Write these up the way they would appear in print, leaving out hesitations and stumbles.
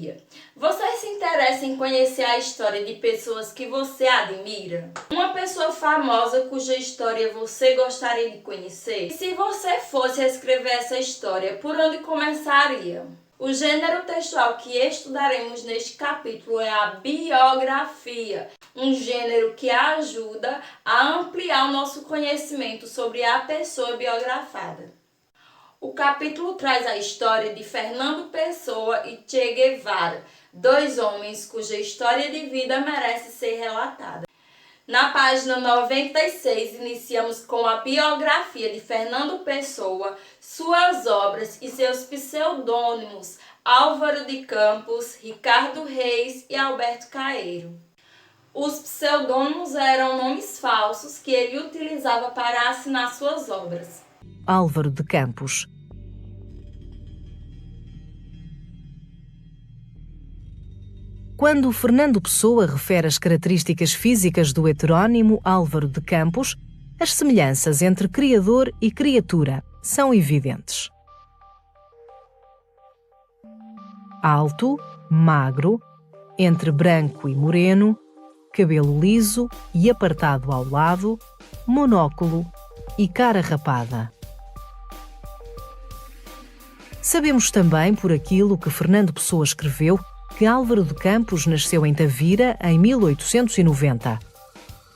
biografia. Você se interessa em conhecer a história de pessoas que você admira? Uma pessoa famosa cuja história você gostaria de conhecer? E se você fosse escrever essa história, por onde começaria? O gênero textual que estudaremos neste capítulo é a biografia, um gênero que ajuda a ampliar o nosso conhecimento sobre a pessoa biografada. O capítulo traz a história de Fernando Pessoa e Che Guevara, dois homens cuja história de vida merece ser relatada. Na página 96, iniciamos com a biografia de Fernando Pessoa, suas obras e seus pseudônimos Álvaro de Campos, Ricardo Reis e Alberto Caeiro. Os pseudônimos eram nomes falsos que ele utilizava para assinar suas obras. Álvaro de Campos. Quando Fernando Pessoa refere as características físicas do heterónimo Álvaro de Campos, as semelhanças entre criador e criatura são evidentes. Alto, magro, entre branco e moreno, cabelo liso e apartado ao lado, monóculo e cara rapada. Sabemos também, por aquilo que Fernando Pessoa escreveu, que Álvaro de Campos nasceu em Tavira em 1890.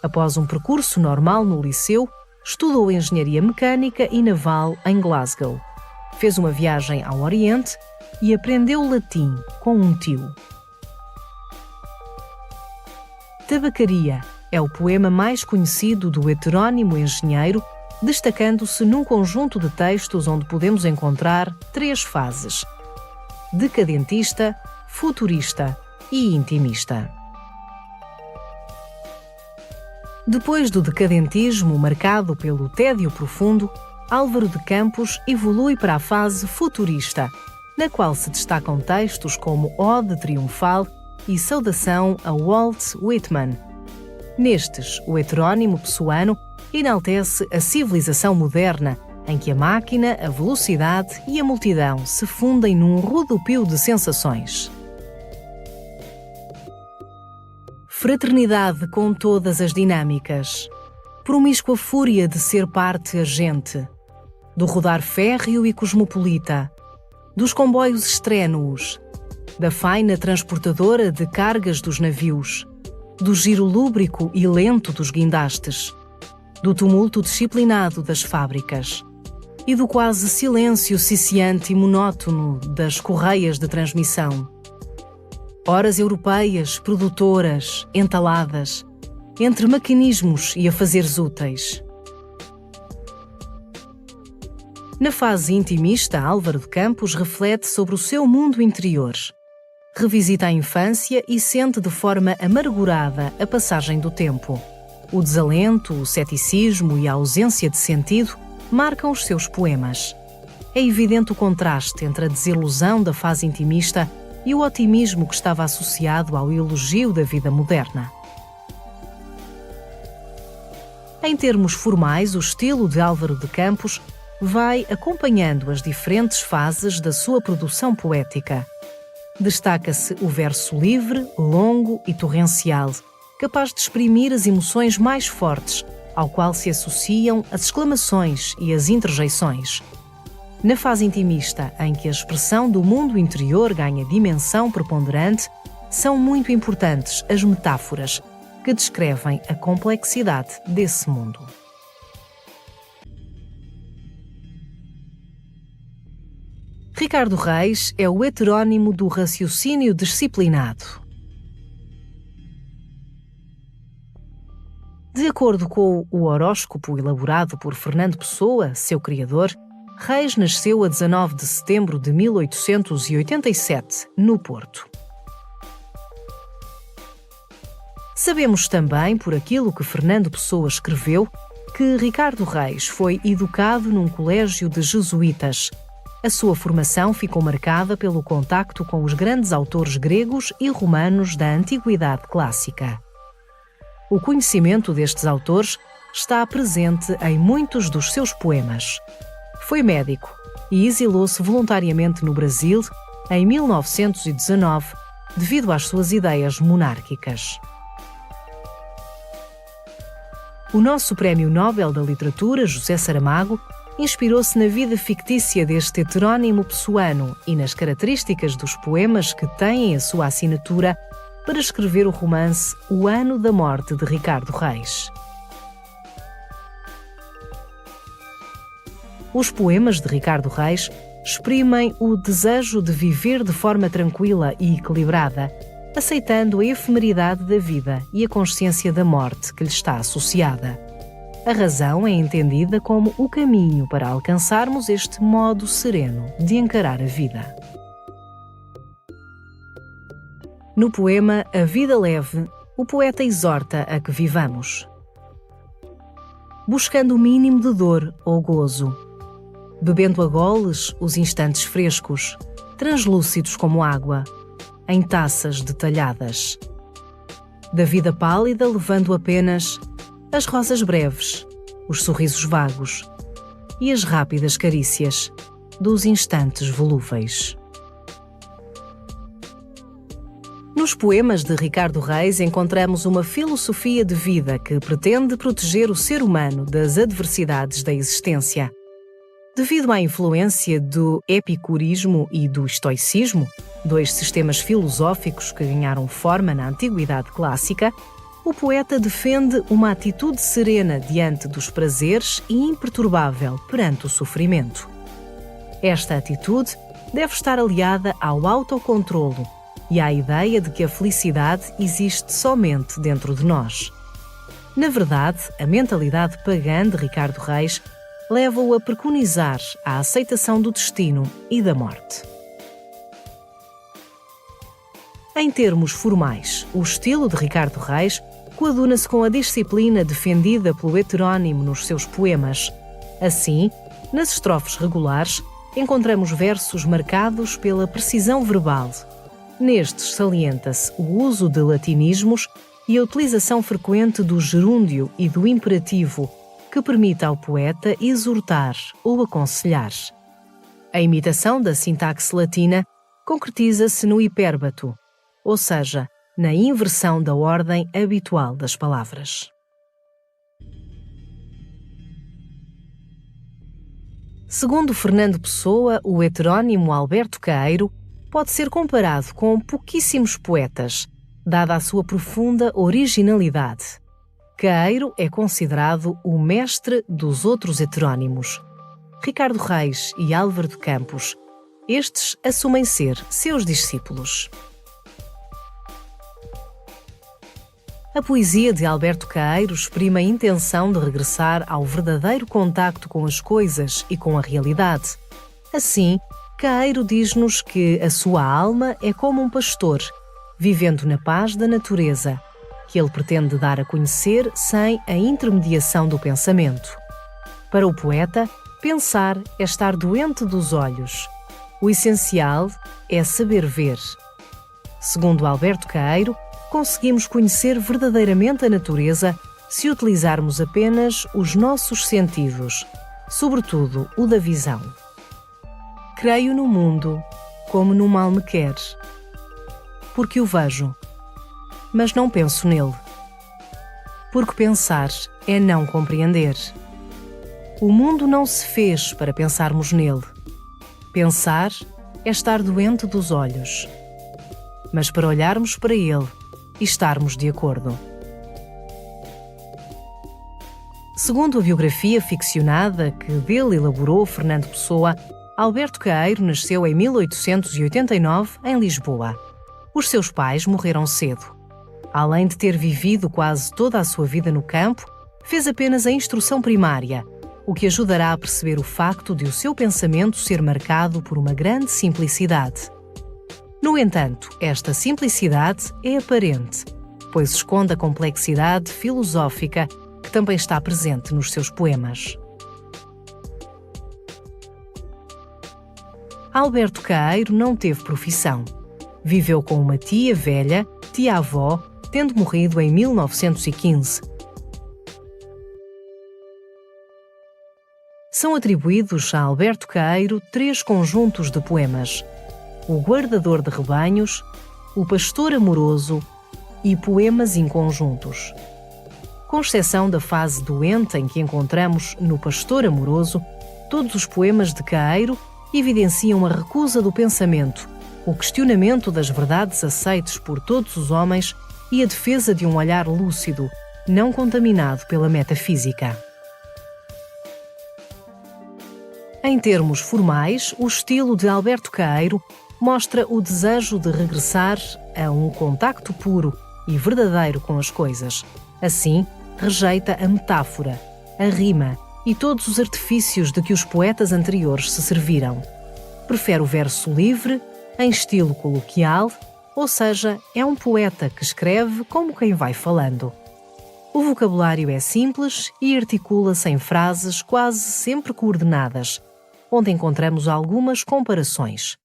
Após um percurso normal no liceu, estudou Engenharia Mecânica e Naval em Glasgow. Fez uma viagem ao Oriente e aprendeu latim com um tio. Tabacaria é o poema mais conhecido do heterónimo engenheiro, destacando-se num conjunto de textos onde podemos encontrar três fases: decadentista, futurista e intimista. Depois do decadentismo marcado pelo tédio profundo, Álvaro de Campos evolui para a fase futurista, na qual se destacam textos como Ode Triunfal e Saudação a Walt Whitman. Nestes, o heterónimo pessoano enaltece a civilização moderna, em que a máquina, a velocidade e a multidão se fundem num rodopio de sensações. Fraternidade com todas as dinâmicas, promíscua fúria de ser parte agente, do rodar férreo e cosmopolita, dos comboios estrénuos, da faina transportadora de cargas dos navios, do giro lúbrico e lento dos guindastes, do tumulto disciplinado das fábricas e do quase silêncio ciciante e monótono das correias de transmissão. Horas europeias, produtoras, entaladas, entre maquinismos e afazeres úteis. Na fase intimista, Álvaro de Campos reflete sobre o seu mundo interior. Revisita a infância e sente de forma amargurada a passagem do tempo. O desalento, o ceticismo e a ausência de sentido marcam os seus poemas. É evidente o contraste entre a desilusão da fase intimista e o otimismo que estava associado ao elogio da vida moderna. Em termos formais, o estilo de Álvaro de Campos vai acompanhando as diferentes fases da sua produção poética. Destaca-se o verso livre, longo e torrencial, capaz de exprimir as emoções mais fortes, ao qual se associam as exclamações e as interjeições. Na fase intimista, em que a expressão do mundo interior ganha dimensão preponderante, são muito importantes as metáforas, que descrevem a complexidade desse mundo. Ricardo Reis é o heterónimo do raciocínio disciplinado. De acordo com o horóscopo elaborado por Fernando Pessoa, seu criador, Reis nasceu a 19 de setembro de 1887, no Porto. Sabemos também, por aquilo que Fernando Pessoa escreveu, que Ricardo Reis foi educado num colégio de jesuítas. A sua formação ficou marcada pelo contacto com os grandes autores gregos e romanos da Antiguidade Clássica. O conhecimento destes autores está presente em muitos dos seus poemas. Foi médico e exilou-se voluntariamente no Brasil, em 1919, devido às suas ideias monárquicas. O nosso Prémio Nobel da Literatura, José Saramago, inspirou-se na vida fictícia deste heterónimo pessoano e nas características dos poemas que têm a sua assinatura para escrever o romance O Ano da Morte de Ricardo Reis. Os poemas de Ricardo Reis exprimem o desejo de viver de forma tranquila e equilibrada, aceitando a efemeridade da vida e a consciência da morte que lhe está associada. A razão é entendida como o caminho para alcançarmos este modo sereno de encarar a vida. No poema A Vida Leve, o poeta exorta a que vivamos, buscando o mínimo de dor ou gozo, bebendo a goles os instantes frescos, translúcidos como água, em taças detalhadas. Da vida pálida levando apenas as rosas breves, os sorrisos vagos e as rápidas carícias dos instantes volúveis. Nos poemas de Ricardo Reis encontramos uma filosofia de vida que pretende proteger o ser humano das adversidades da existência. Devido à influência do epicurismo e do estoicismo, dois sistemas filosóficos que ganharam forma na Antiguidade Clássica, o poeta defende uma atitude serena diante dos prazeres e imperturbável perante o sofrimento. Esta atitude deve estar aliada ao autocontrolo e à ideia de que a felicidade existe somente dentro de nós. Na verdade, a mentalidade pagã de Ricardo Reis leva-o a preconizar a aceitação do destino e da morte. Em termos formais, o estilo de Ricardo Reis coaduna-se com a disciplina defendida pelo heterónimo nos seus poemas. Assim, nas estrofes regulares, encontramos versos marcados pela precisão verbal. Nestes salienta-se o uso de latinismos e a utilização frequente do gerúndio e do imperativo, que permite ao poeta exortar ou aconselhar. A imitação da sintaxe latina concretiza-se no hipérbato, ou seja, na inversão da ordem habitual das palavras. Segundo Fernando Pessoa, o heterónimo Alberto Caeiro pode ser comparado com pouquíssimos poetas, dada a sua profunda originalidade. Caeiro é considerado o mestre dos outros heterónimos. Ricardo Reis e Álvaro de Campos, estes assumem ser seus discípulos. A poesia de Alberto Caeiro exprime a intenção de regressar ao verdadeiro contacto com as coisas e com a realidade. Assim, Caeiro diz-nos que a sua alma é como um pastor, vivendo na paz da natureza, que ele pretende dar a conhecer sem a intermediação do pensamento. Para o poeta, pensar é estar doente dos olhos. O essencial é saber ver. Segundo Alberto Caeiro, conseguimos conhecer verdadeiramente a natureza se utilizarmos apenas os nossos sentidos, sobretudo o da visão. Creio no mundo como no mal me quer, porque o vejo, mas não penso nele. Porque pensar é não compreender. O mundo não se fez para pensarmos nele. Pensar é estar doente dos olhos, mas para olharmos para ele e estarmos de acordo. Segundo a biografia ficcionada que dele elaborou Fernando Pessoa, Alberto Caeiro nasceu em 1889 em Lisboa. Os seus pais morreram cedo. Além de ter vivido quase toda a sua vida no campo, fez apenas a instrução primária, o que ajudará a perceber o facto de o seu pensamento ser marcado por uma grande simplicidade. No entanto, esta simplicidade é aparente, pois esconde a complexidade filosófica que também está presente nos seus poemas. Alberto Caeiro não teve profissão. Viveu com uma tia velha, tia-avó, tendo morrido em 1915. São atribuídos a Alberto Caeiro 3 conjuntos de poemas: O Guardador de Rebanhos, O Pastor Amoroso e Poemas Inconjuntos. Com exceção da fase doente em que encontramos no Pastor Amoroso, todos os poemas de Caeiro evidenciam a recusa do pensamento, o questionamento das verdades aceites por todos os homens e a defesa de um olhar lúcido, não contaminado pela metafísica. Em termos formais, o estilo de Alberto Caeiro mostra o desejo de regressar a um contacto puro e verdadeiro com as coisas. Assim, rejeita a metáfora, a rima e todos os artifícios de que os poetas anteriores se serviram. Prefere o verso livre, em estilo coloquial, ou seja, é um poeta que escreve como quem vai falando. O vocabulário é simples e articula-se em frases quase sempre coordenadas, onde encontramos algumas comparações.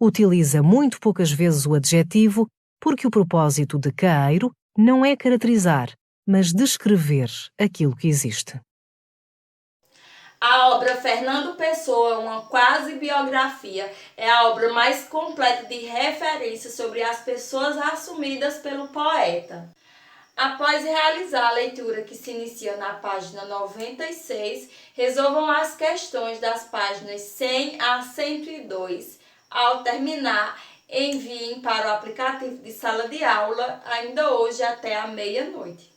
Utiliza muito poucas vezes o adjetivo, porque o propósito de Caeiro não é caracterizar, mas descrever aquilo que existe. A obra Fernando Pessoa, uma quase biografia, é a obra mais completa de referência sobre as pessoas assumidas pelo poeta. Após realizar a leitura que se inicia na página 96, resolvam as questões das páginas 100 a 102. Ao terminar, enviem para o aplicativo de sala de aula, ainda hoje até a meia-noite.